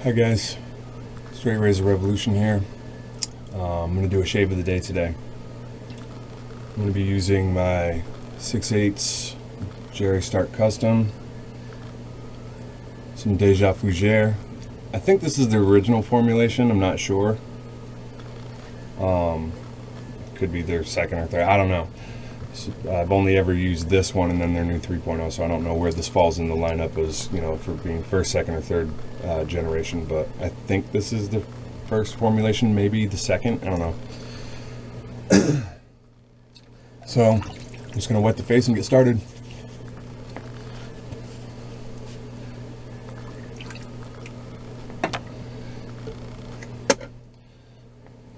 Hi guys, Straight Razor Revolution here. I'm going to do a shave of the day today. I'm going to be using my 6/8 Jerry Stark Custom, some Déjà Fougere. I think this is the original formulation, I'm not sure. Could be their second or third, I don't know. So I've only ever used this one and then their new 3.0, so I don't know where this falls in the lineup as, for being first, second, or third generation, but I think this is the first formulation, maybe the second, I don't know. So I'm just going to wet the face and get started.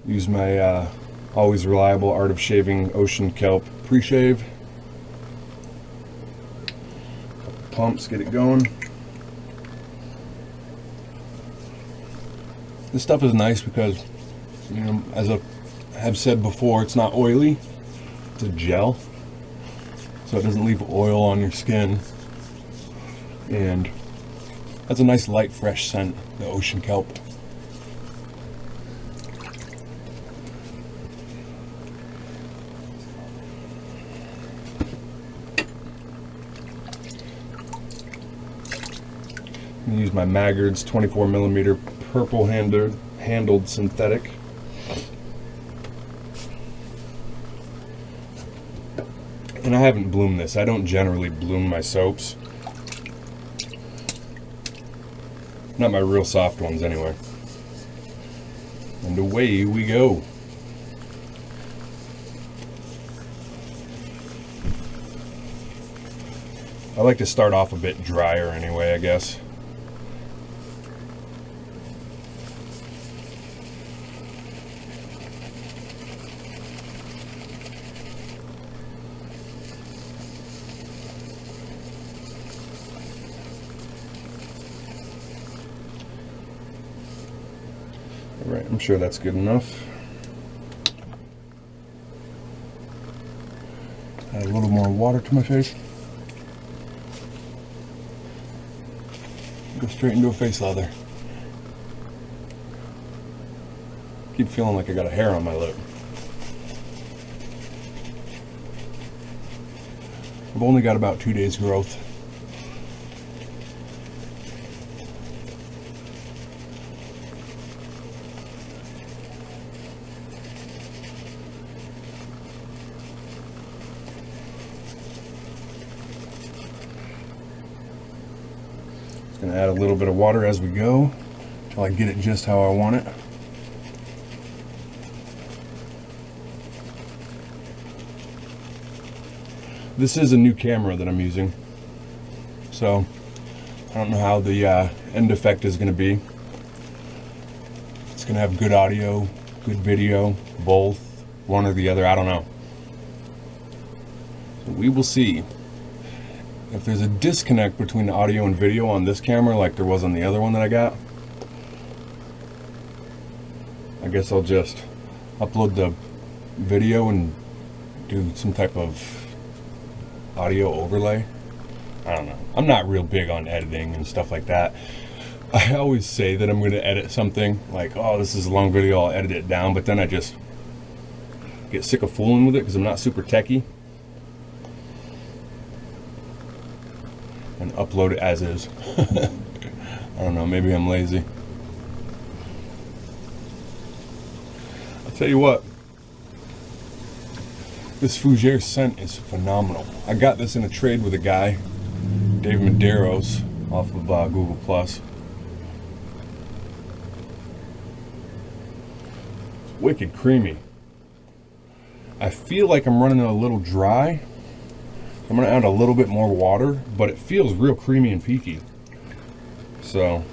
Use my always reliable Art of Shaving Ocean Kelp pre-shave. Pumps, get it going. This stuff is nice because, as I have said before, it's not oily. It's a gel, so it doesn't leave oil on your skin, and that's a nice light, fresh scent, the ocean kelp. I'm going to use my Maggard's 24mm purple handled synthetic. And I haven't bloomed this. I don't generally bloom my soaps. Not my real soft ones anyway. And away we go. I like to start off a bit drier anyway, I guess. Alright, I'm sure that's good enough. Add a little more water to my face. Go straight into a face lather. Keep feeling like I got a hair on my lip. I've only got about 2 days growth. Going to add a little bit of water as we go until I get it just how I want it. This is a new camera that I'm using, so I don't know how the end effect is going to be. It's going to have good audio, good video, both, one or the other, I don't know. So we will see. If there's a disconnect between the audio and video on this camera like there was on the other one that I got, I guess I'll just upload the video and do some type of audio overlay. I don't know. I'm not real big on editing and stuff like that. I always say that I'm going to edit something like, oh, this is a long video, I'll edit it down, but then I just get sick of fooling with it because I'm not super techie. And upload it as is. I don't know, maybe I'm lazy. I'll tell you what, this Fougere scent is phenomenal. I got this in a trade with a guy, Dave Medeiros, off of Google+. It's wicked creamy. I feel like I'm running it a little dry. I'm going to add a little bit more water, but it feels real creamy and peaky. So,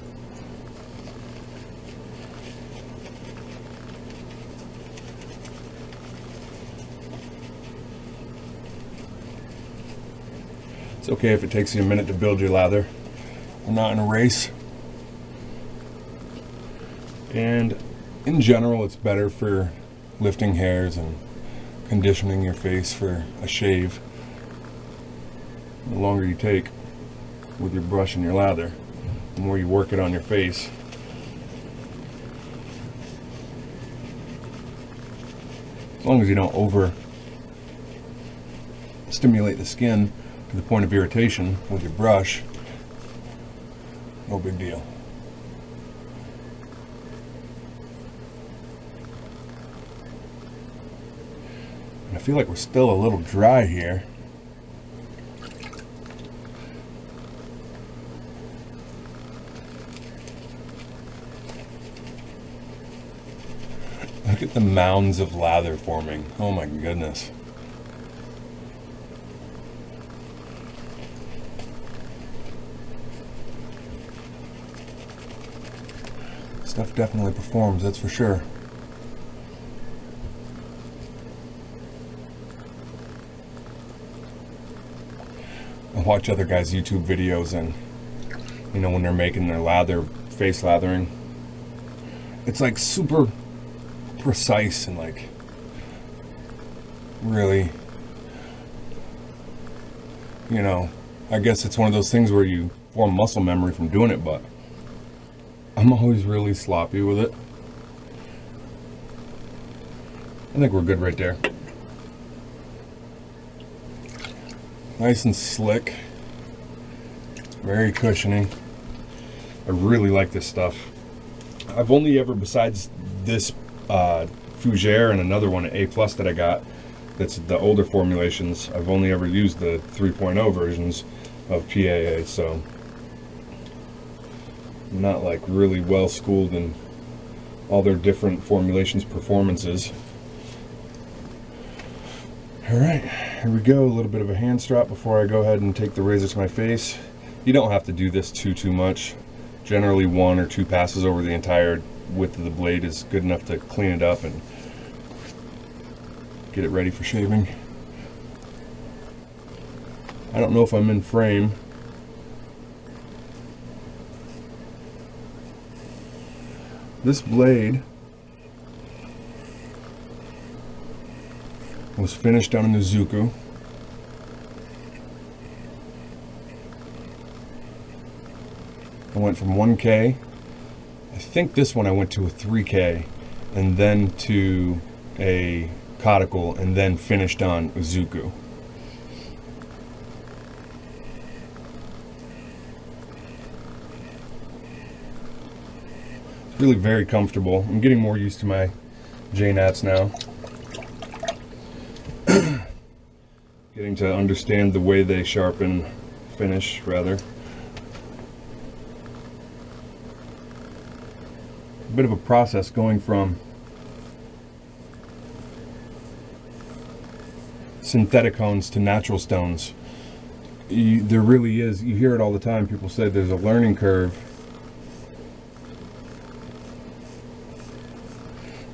it's okay if it takes you a minute to build your lather. We're not in a race. And in general, it's better for lifting hairs and conditioning your face for a shave. The longer you take with your brush and your lather, the more you work it on your face, As long as you don't over stimulate the skin to the point of irritation with your brush, no big deal. And I feel like we're still a little dry here. Look at the mounds of lather forming. Oh my goodness. Stuff definitely performs, that's for sure. I watch other guys' YouTube videos, and you know, when they're making their lather, face lathering, it's like super precise and like really, you know, I guess it's one of those things where you form muscle memory from doing it, but I'm always really sloppy with it. I think we're good right there. Nice and slick, very cushiony. I really like this stuff. I've only ever, besides this Fougere and another one, an A+ that I got, that's the older formulations, I've only ever used the 3.0 versions of PAA, so I'm not like really well schooled in all their different formulations performances. Alright, here we go. A little bit of a hand strap before I go ahead and take the razor to my face. You don't have to do this too much. Generally 1 or 2 passes over the entire width of the blade is good enough to clean it up and get it ready for shaving. I don't know if I'm in frame. This blade was finished down in the Zuku. I went from 1K. I think this one I went to a 3K, and then to a conical, and then finished on Uzuku. It's really very comfortable. I'm getting more used to my J-Nats now. Getting to understand the way they sharpen, finish rather. A bit of a process going from synthetic hones to natural stones. There really is, you hear it all the time, people say there's a learning curve.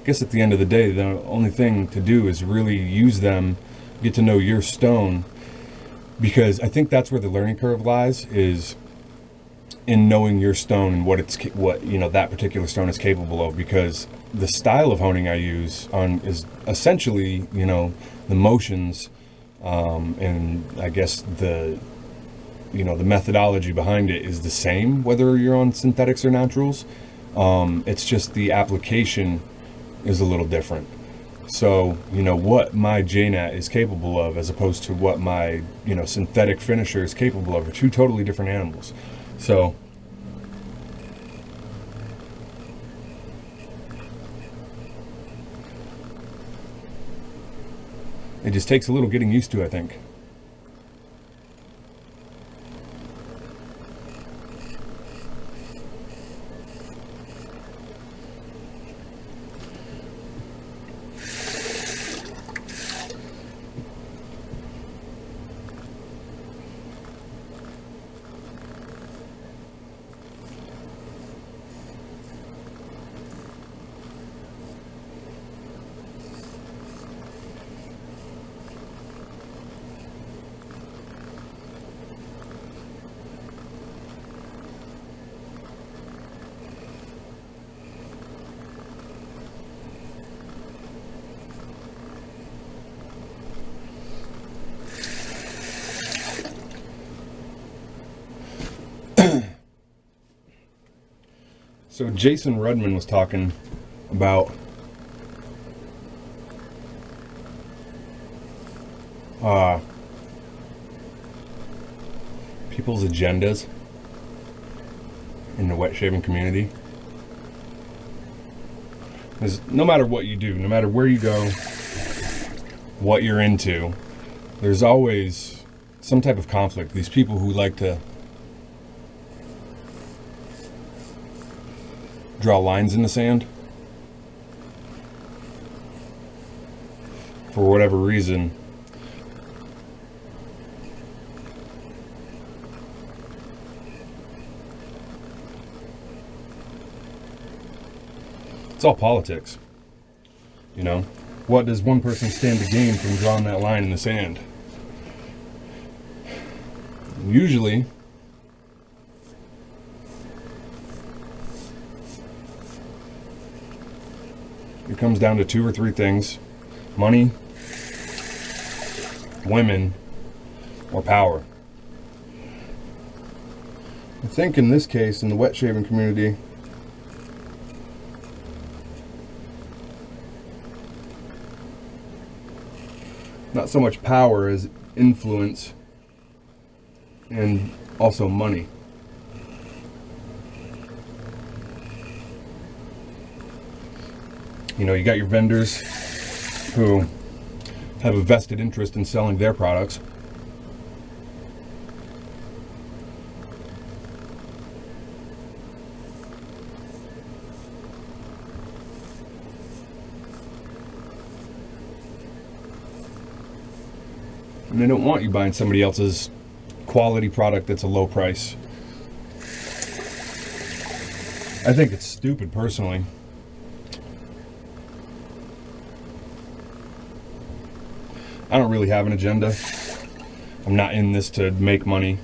I guess at the end of the day, the only thing to do is really use them, get to know your stone, because I think that's where the learning curve lies, is in knowing your stone and what you know that particular stone is capable of. Because the style of honing I use is essentially, you know, the motions, and I guess the methodology behind it is the same whether you're on synthetics or naturals. It's just the application is a little different. So, you know, what my J-Nat is capable of as opposed to what my, you know, synthetic finisher is capable of are two totally different animals. So, it just takes a little getting used to, I think. So Jason Rudman was talking about people's agendas in the wet shaving community. Because no matter what you do, no matter where you go, what you're into, there's always some type of conflict. These people who like to draw lines in the sand for whatever reason. It's all politics, you know. What does one person stand to gain from drawing that line in the sand? Usually, it comes down to 2 or 3 things: money, women, or power. I think in this case, in the wet shaving community, not so much power as influence and also money. You know, you got your vendors who have a vested interest in selling their products. And they don't want you buying somebody else's quality product that's a low price. I think it's stupid, personally. I don't really have an agenda. I'm not in this to make money.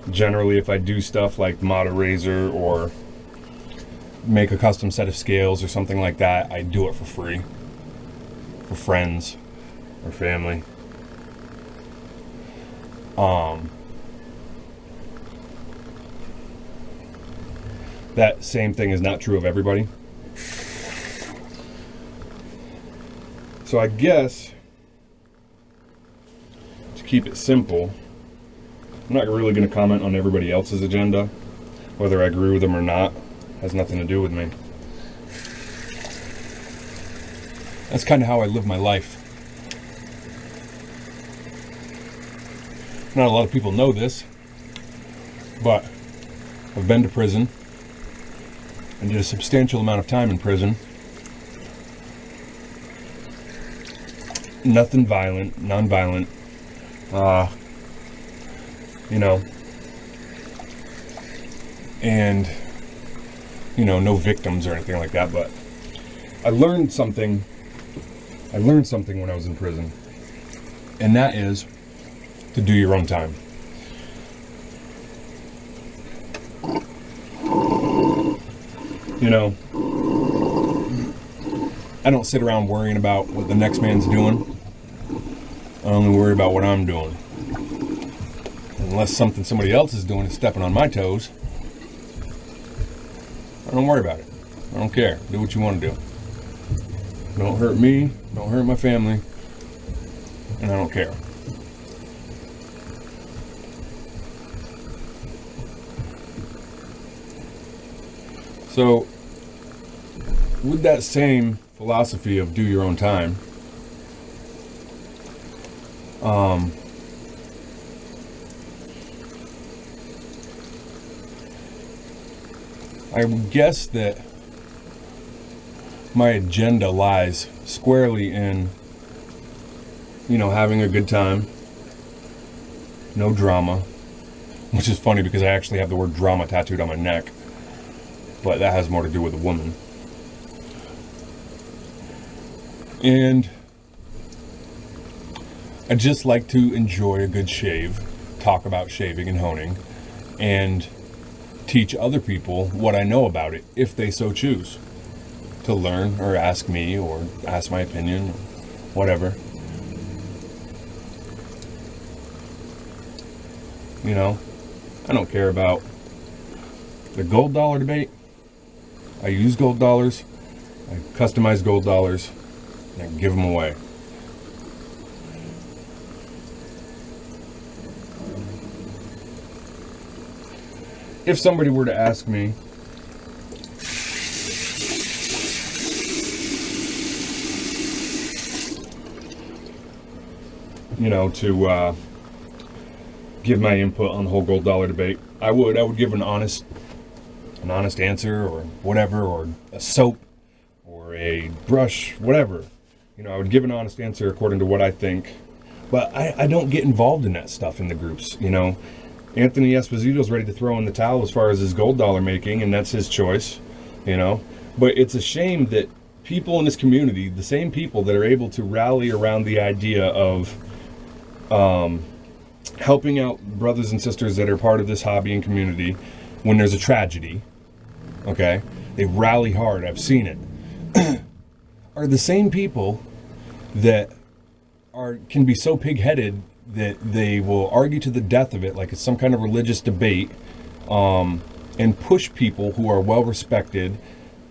Generally, if I do stuff like mod a razor or make a custom set of scales or something like that, I do it for free, for friends or family. That same thing is not true of everybody. So I guess, to keep it simple, I'm not really going to comment on everybody else's agenda. Whether I agree with them or not has nothing to do with me. That's kind of how I live my life. Not a lot of people know this, but I've been to prison and did a substantial amount of time in prison. Nothing violent, non-violent, and, no victims or anything like that, but I learned something when I was in prison, and that is to do your own time. I don't sit around worrying about what the next man's doing. I only worry about what I'm doing. Unless somebody else is doing is stepping on my toes, I don't worry about it. I don't care. Do what you want to do. Don't hurt me, don't hurt my family, and I don't care. So, with that same philosophy of do your own time, I would guess that my agenda lies squarely in, having a good time, no drama, which is funny because I actually have the word drama tattooed on my neck, but that has more to do with a woman. And I just like to enjoy a good shave, talk about shaving and honing, and teach other people what I know about it, if they so choose to learn or ask me or ask my opinion, or whatever. I don't care about the gold dollar debate. I use gold dollars, I customize gold dollars, and I give them away. if somebody were to ask me, to give my input on the whole gold dollar debate, I would give an honest answer, or whatever, or a soap or a brush, whatever. I would give an honest answer according to what I think, but I don't get involved in that stuff in the groups. Anthony Esposito's ready to throw in the towel as far as his gold dollar making, and that's his choice, but it's a shame that people in this community, the same people that are able to rally around the idea of helping out brothers and sisters that are part of this hobby and community when there's a tragedy, okay, they rally hard, I've seen it, are the same people that can be so pig-headed that they will argue to the death of it like it's some kind of religious debate, and push people who are well-respected,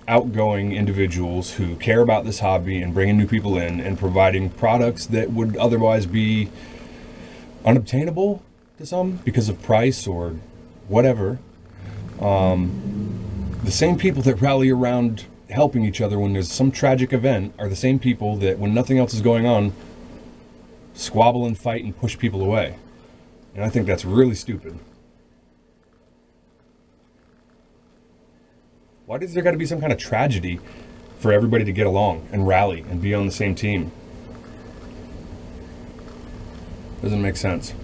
outgoing individuals who care about this hobby and bringing new people in and providing products that would otherwise be unobtainable to some because of price or whatever. The same people that rally around helping each other when there's some tragic event are the same people that, when nothing else is going on, squabble and fight and push people away. And I think that's really stupid. Why does there got to be some kind of tragedy for everybody to get along and rally and be on the same team? Doesn't make sense.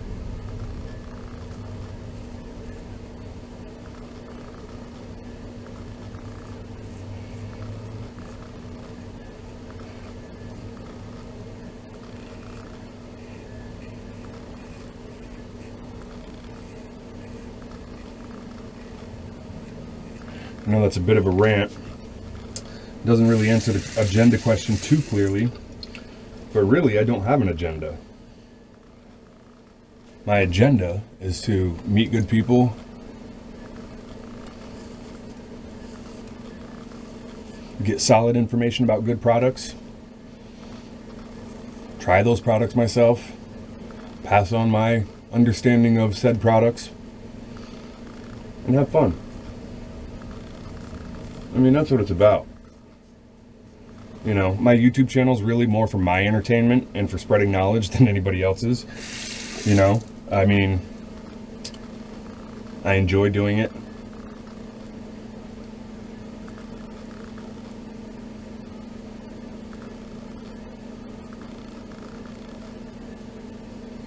I know that's a bit of a rant. Doesn't really answer the agenda question too clearly, but really I don't have an agenda. My agenda is to meet good people, get solid information about good products, try those products myself, pass on my understanding of said products, and have fun. I mean, that's what it's about. My YouTube channel is really more for my entertainment and for spreading knowledge than anybody else's. I mean, I enjoy doing it.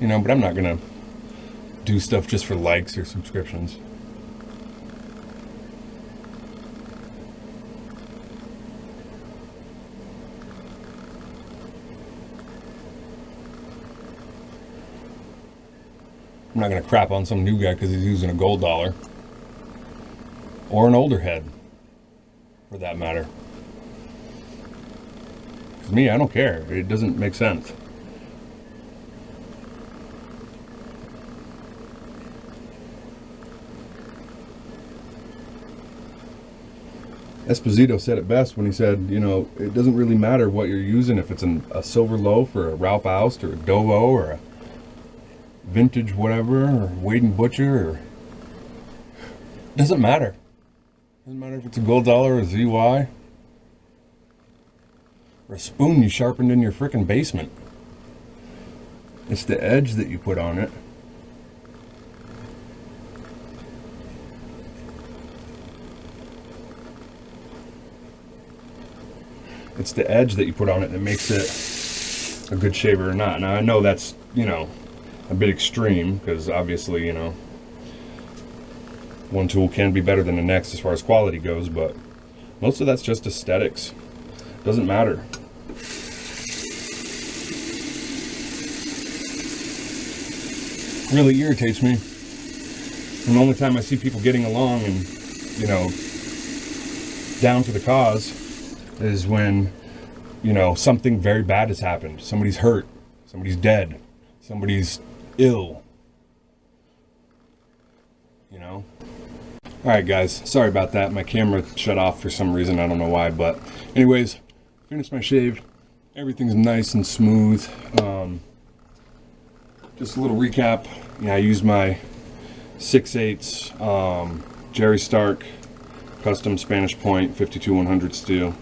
But I'm not gonna do stuff just for likes or subscriptions. I'm not going to crap on some new guy because he's using a gold dollar. Or an older head, for that matter. Because me, I don't care. It doesn't make sense. Esposito said it best when he said, it doesn't really matter what you're using, if it's a silver loaf or a Ralph Oust or a Dovo or a vintage whatever, or Wade and Butcher, or doesn't matter. Doesn't matter if it's a gold dollar or a ZY or a spoon you sharpened in your frickin' basement. It's the edge that you put on it. It's the edge that you put on it that makes it a good shaver or not. Now I know that's, a bit extreme, because obviously, one tool can be better than the next as far as quality goes, but most of that's just aesthetics. Doesn't matter. Really irritates me. And the only time I see people getting along and, down for the cause is when, something very bad has happened. Somebody's hurt. Somebody's dead. Somebody's ill. Alright guys, sorry about that. My camera shut off for some reason. I don't know why, but anyways, finished my shave. Everything's nice and smooth. Just a little recap. I used my 6/8 Jerry Stark custom Spanish point 52-100 steel.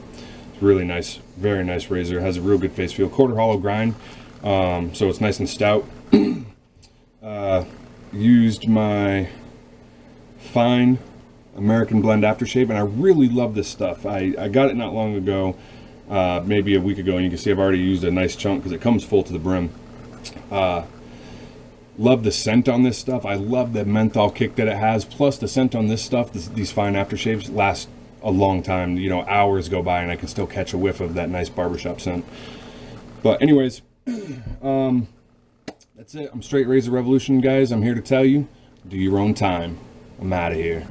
It's really nice, very nice razor. Has a real good face feel. Quarter hollow grind, so it's nice and stout. Used my fine American Blend aftershave, and I really love this stuff. I got it not long ago, maybe a week ago, and you can see I've already used a nice chunk because it comes full to the brim. Love the scent on this stuff. I love the menthol kick that it has, plus the scent on this stuff, these fine aftershaves last a long time. You know, hours go by and I can still catch a whiff of that nice barbershop scent. But anyways, that's it. I'm Straight Razor Revolution, guys. I'm here to tell you, do your own time. I'm out of here.